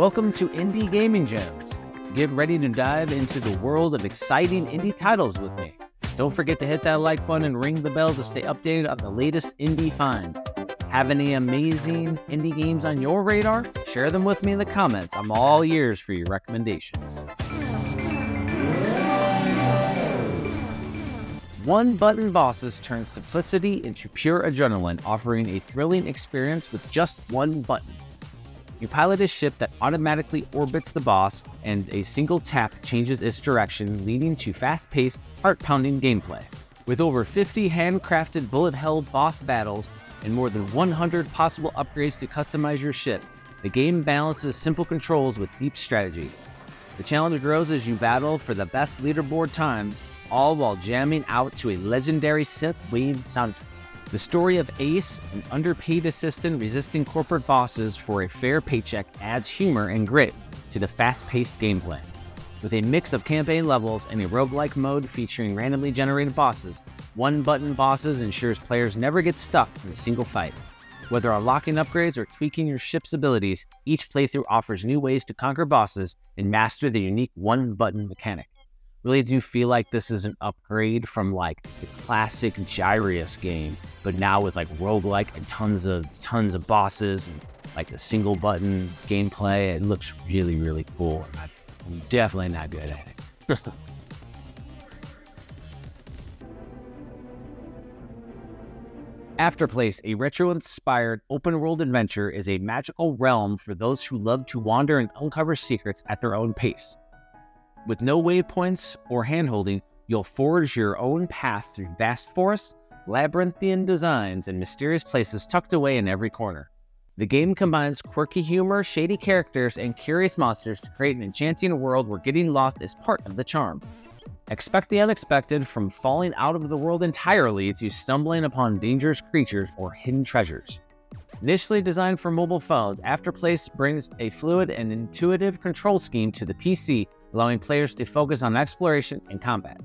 Welcome to Indie Gaming Gems. Get ready to dive into the world of exciting indie titles with me. Don't forget to hit that like button and ring the bell to stay updated on the latest indie finds. Have any amazing indie games on your radar? Share them with me in the comments. I'm all ears for your recommendations. One-button bosses turn simplicity into pure adrenaline, offering a thrilling experience with just one button. You pilot a ship that automatically orbits the boss, and a single tap changes its direction, leading to fast-paced, heart-pounding gameplay. With over 50 handcrafted bullet-hell boss battles and more than 100 possible upgrades to customize your ship, the game balances simple controls with deep strategy. The challenge grows as you battle for the best leaderboard times, all while jamming out to a legendary synth-wave soundtrack. The story of Ace, an underpaid assistant resisting corporate bosses for a fair paycheck, adds humor and grit to the fast-paced gameplay. With a mix of campaign levels and a roguelike mode featuring randomly generated bosses, one-button bosses ensures players never get stuck in a single fight. Whether unlocking upgrades or tweaking your ship's abilities, each playthrough offers new ways to conquer bosses and master the unique one-button mechanic. Really do feel like this is an upgrade from like the classic Gyrius game, but now with like roguelike and tons of bosses and like the single button gameplay. It looks really, really cool. I'm definitely not good at it. Afterplace, a retro-inspired open-world adventure, is a magical realm for those who love to wander and uncover secrets at their own pace. With no waypoints or handholding, you'll forge your own path through vast forests, labyrinthian designs, and mysterious places tucked away in every corner. The game combines quirky humor, shady characters, and curious monsters to create an enchanting world where getting lost is part of the charm. Expect the unexpected, from falling out of the world entirely to stumbling upon dangerous creatures or hidden treasures. Initially designed for mobile phones, Afterplace brings a fluid and intuitive control scheme to the PC, allowing players to focus on exploration and combat.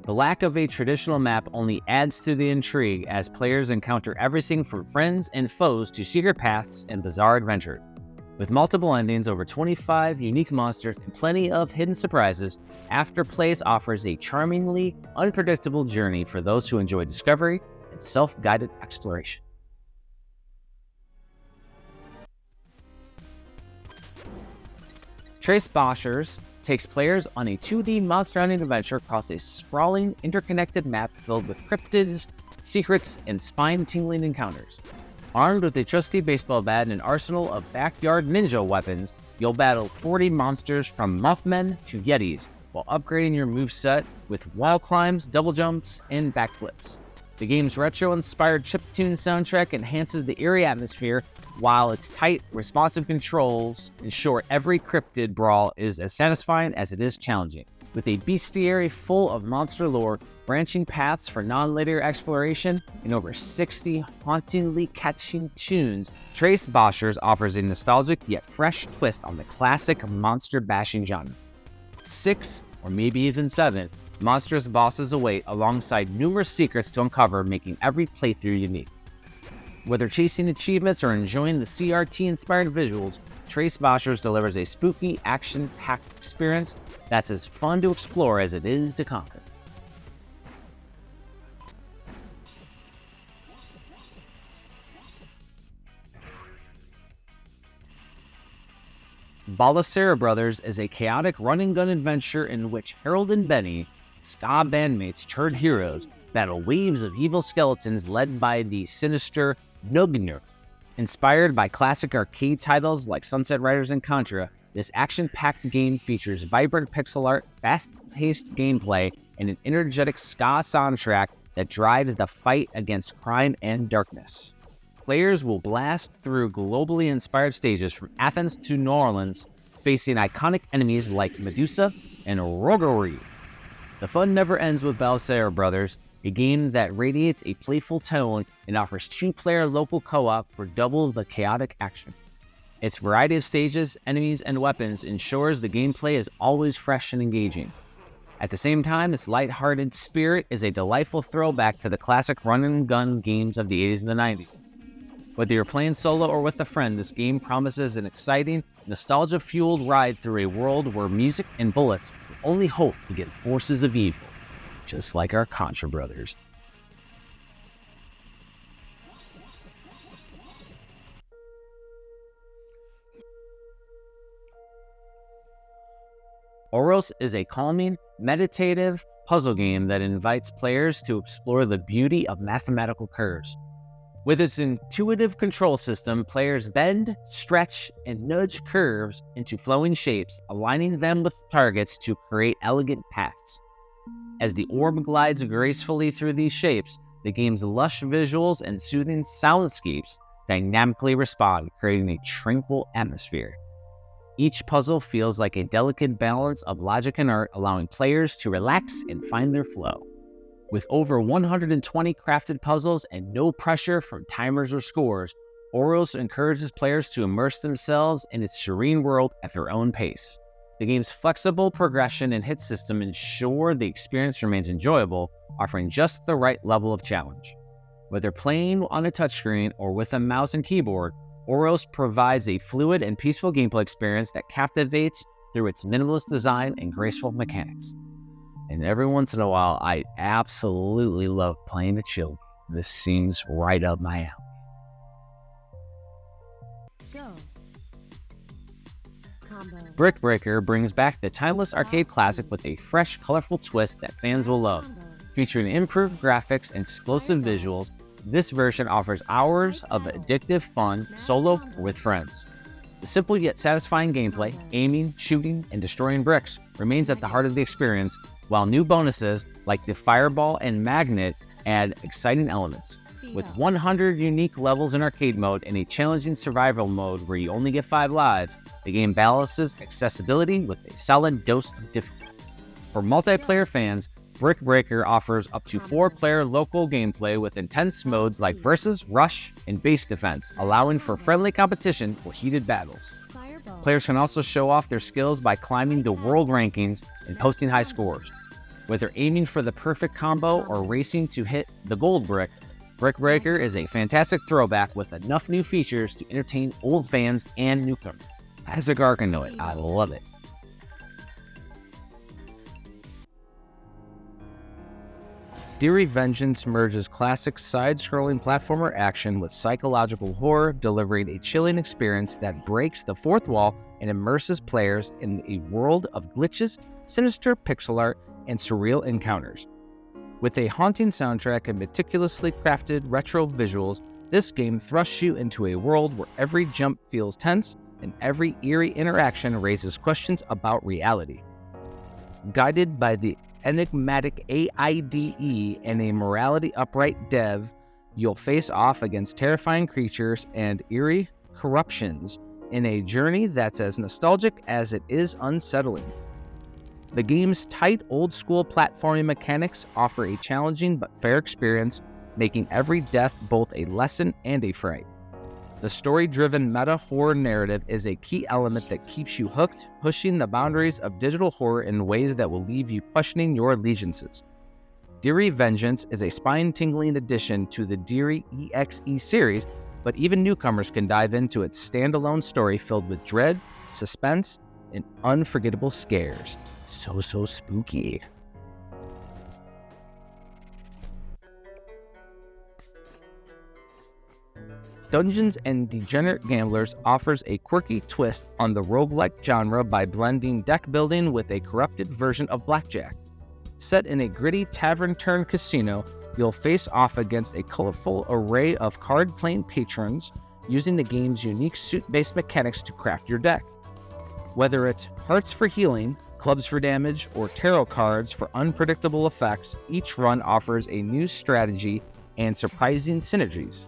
The lack of a traditional map only adds to the intrigue as players encounter everything from friends and foes to secret paths and bizarre adventures. With multiple endings, over 25 unique monsters, and plenty of hidden surprises, Afterplace offers a charmingly unpredictable journey for those who enjoy discovery and self-guided exploration. Trace Boshers takes players on a 2D monster hunting adventure across a sprawling, interconnected map filled with cryptids, secrets, and spine-tingling encounters. Armed with a trusty baseball bat and an arsenal of backyard ninja weapons, you'll battle 40 monsters from Mouthmen to Yetis, while upgrading your moveset with wall climbs, double jumps, and backflips. The game's retro-inspired chiptune soundtrack enhances the eerie atmosphere, while its tight, responsive controls ensure every cryptid brawl is as satisfying as it is challenging. With a bestiary full of monster lore, branching paths for non-linear exploration, and over 60 hauntingly catchy tunes, Trace Boshers offers a nostalgic yet fresh twist on the classic monster-bashing genre. 6, or maybe even 7, monstrous bosses await alongside numerous secrets to uncover, making every playthrough unique. Whether chasing achievements or enjoying the CRT-inspired visuals, Trace Boshers delivers a spooky, action-packed experience that's as fun to explore as it is to conquer. Balacera Brothers is a chaotic run-and-gun adventure in which Harold and Benny, ska bandmates turned heroes, battle waves of evil skeletons led by the sinister Nugnur. Inspired by classic arcade titles like Sunset Riders and Contra, this action-packed game features vibrant pixel art, fast-paced gameplay, and an energetic ska soundtrack that drives the fight against crime and darkness. Players will blast through globally inspired stages from Athens to New Orleans, facing iconic enemies like Medusa and Rogori. The fun never ends with Balacera Brothers, a game that radiates a playful tone and offers 2-player local co-op for double the chaotic action. Its variety of stages, enemies, and weapons ensures the gameplay is always fresh and engaging. At the same time, its lighthearted spirit is a delightful throwback to the classic run-and-gun games of the 80s and the 90s. Whether you're playing solo or with a friend, this game promises an exciting, nostalgia-fueled ride through a world where music and bullets will only hope against forces of evil, just like our Contra brothers. Ouros is a calming, meditative puzzle game that invites players to explore the beauty of mathematical curves. With its intuitive control system, players bend, stretch, and nudge curves into flowing shapes, aligning them with targets to create elegant paths. As the orb glides gracefully through these shapes, the game's lush visuals and soothing soundscapes dynamically respond, creating a tranquil atmosphere. Each puzzle feels like a delicate balance of logic and art, allowing players to relax and find their flow. With over 120 crafted puzzles and no pressure from timers or scores, Ouros encourages players to immerse themselves in its serene world at their own pace. The game's flexible progression and hit system ensure the experience remains enjoyable, offering just the right level of challenge. Whether playing on a touchscreen or with a mouse and keyboard, Ouros provides a fluid and peaceful gameplay experience that captivates through its minimalist design and graceful mechanics. And every once in a while, I absolutely love playing a chill. This seems right up my alley. Brick Breaker brings back the timeless arcade classic with a fresh, colorful twist that fans will love. Featuring improved graphics and explosive visuals, this version offers hours of addictive fun, solo or with friends. The simple yet satisfying gameplay, aiming, shooting, and destroying bricks, remains at the heart of the experience, while new bonuses like the Fireball and Magnet add exciting elements. With 100 unique levels in arcade mode and a challenging survival mode where you only get 5 lives, the game balances accessibility with a solid dose of difficulty. For multiplayer fans, Brick Breaker offers up to 4-player local gameplay with intense modes like Versus, Rush, and Base Defense, allowing for friendly competition or heated battles. Players can also show off their skills by climbing the world rankings and posting high scores. Whether aiming for the perfect combo or racing to hit the gold brick, Brick Breaker is a fantastic throwback with enough new features to entertain old fans and newcomers. As a Garganoid, I love it. DERE Vengence merges classic side-scrolling platformer action with psychological horror, delivering a chilling experience that breaks the fourth wall and immerses players in a world of glitches, sinister pixel art, and surreal encounters. With a haunting soundtrack and meticulously crafted retro visuals, this game thrusts you into a world where every jump feels tense and every eerie interaction raises questions about reality. Guided by the enigmatic AIDE and a morality upright dev, you'll face off against terrifying creatures and eerie corruptions in a journey that's as nostalgic as it is unsettling. The game's tight, old-school platforming mechanics offer a challenging but fair experience, making every death both a lesson and a fright. The story-driven meta-horror narrative is a key element that keeps you hooked, pushing the boundaries of digital horror in ways that will leave you questioning your allegiances. DERE Vengence is a spine-tingling addition to the DERE EXE series, but even newcomers can dive into its standalone story filled with dread, suspense, and unforgettable scares. So spooky. Dungeons & Degenerate Gamblers offers a quirky twist on the roguelike genre by blending deck building with a corrupted version of blackjack. Set in a gritty tavern-turned casino, you'll face off against a colorful array of card-playing patrons, using the game's unique suit-based mechanics to craft your deck. Whether it's hearts for healing, clubs for damage, or tarot cards for unpredictable effects, each run offers a new strategy and surprising synergies.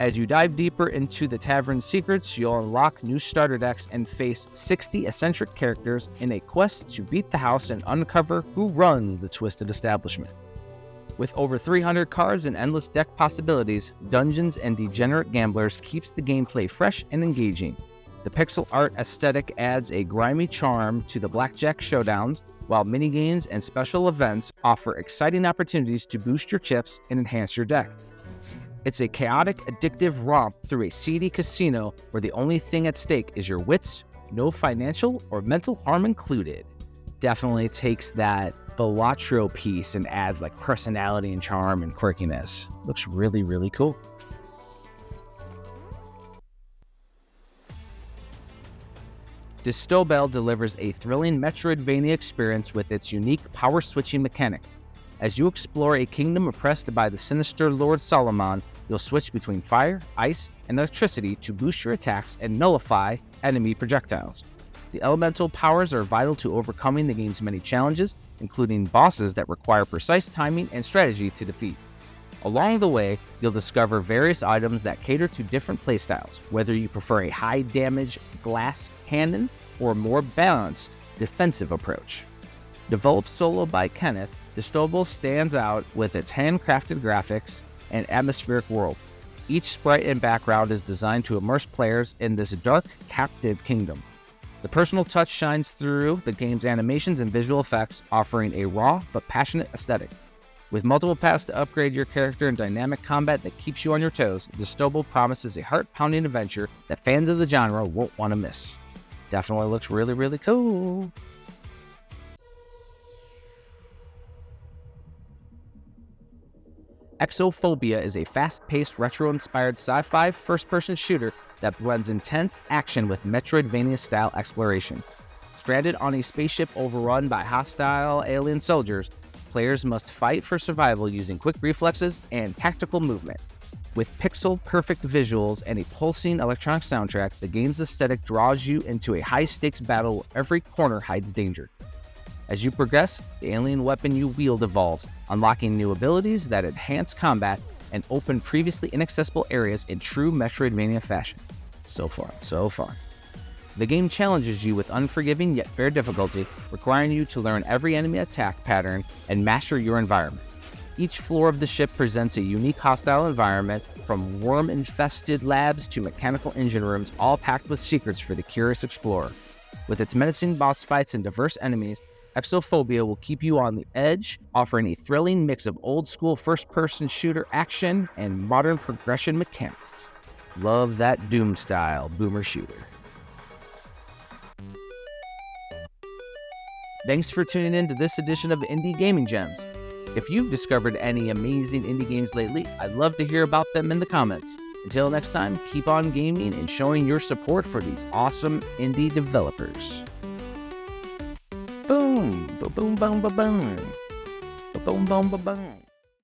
As you dive deeper into the tavern's secrets, you'll unlock new starter decks and face 60 eccentric characters in a quest to beat the house and uncover who runs the twisted establishment. With over 300 cards and endless deck possibilities, Dungeons & Degenerate Gamblers keeps the gameplay fresh and engaging. The pixel art aesthetic adds a grimy charm to the blackjack showdowns, while minigames and special events offer exciting opportunities to boost your chips and enhance your deck. It's a chaotic, addictive romp through a seedy casino where the only thing at stake is your wits, no financial or mental harm included. Definitely takes that Balacera piece and adds like personality and charm and quirkiness. Looks really, really cool. Dystobel delivers a thrilling Metroidvania experience with its unique power switching mechanic. As you explore a kingdom oppressed by the sinister Lord Solomon, you'll switch between fire, ice, and electricity to boost your attacks and nullify enemy projectiles. The elemental powers are vital to overcoming the game's many challenges, including bosses that require precise timing and strategy to defeat. Along the way, you'll discover various items that cater to different playstyles, whether you prefer a high-damage glass cannon or a more balanced defensive approach. Developed solo by Kenneth, Dystobel stands out with its handcrafted graphics and atmospheric world. Each sprite and background is designed to immerse players in this dark, captive kingdom. The personal touch shines through the game's animations and visual effects, offering a raw but passionate aesthetic. With multiple paths to upgrade your character and dynamic combat that keeps you on your toes, Dystobel promises a heart-pounding adventure that fans of the genre won't want to miss. Definitely looks really, really cool. Exophobia is a fast-paced, retro-inspired sci-fi first-person shooter that blends intense action with Metroidvania-style exploration. Stranded on a spaceship overrun by hostile alien soldiers, players must fight for survival using quick reflexes and tactical movement. With pixel-perfect visuals and a pulsing electronic soundtrack, the game's aesthetic draws you into a high-stakes battle where every corner hides danger. As you progress, the alien weapon you wield evolves, unlocking new abilities that enhance combat and open previously inaccessible areas in true Metroidvania fashion. So far, so fun. The game challenges you with unforgiving yet fair difficulty, requiring you to learn every enemy attack pattern and master your environment. Each floor of the ship presents a unique hostile environment, from worm-infested labs to mechanical engine rooms, all packed with secrets for the curious explorer. With its menacing boss fights and diverse enemies, Exophobia will keep you on the edge, offering a thrilling mix of old-school first-person shooter action and modern progression mechanics. Love that Doom-style boomer shooter. Thanks for tuning in to this edition of Indie Gaming Gems. If you've discovered any amazing indie games lately, I'd love to hear about them in the comments. Until next time, keep on gaming and showing your support for these awesome indie developers. Boom, boom, boom, boom, boom, boom, boom, boom, boom.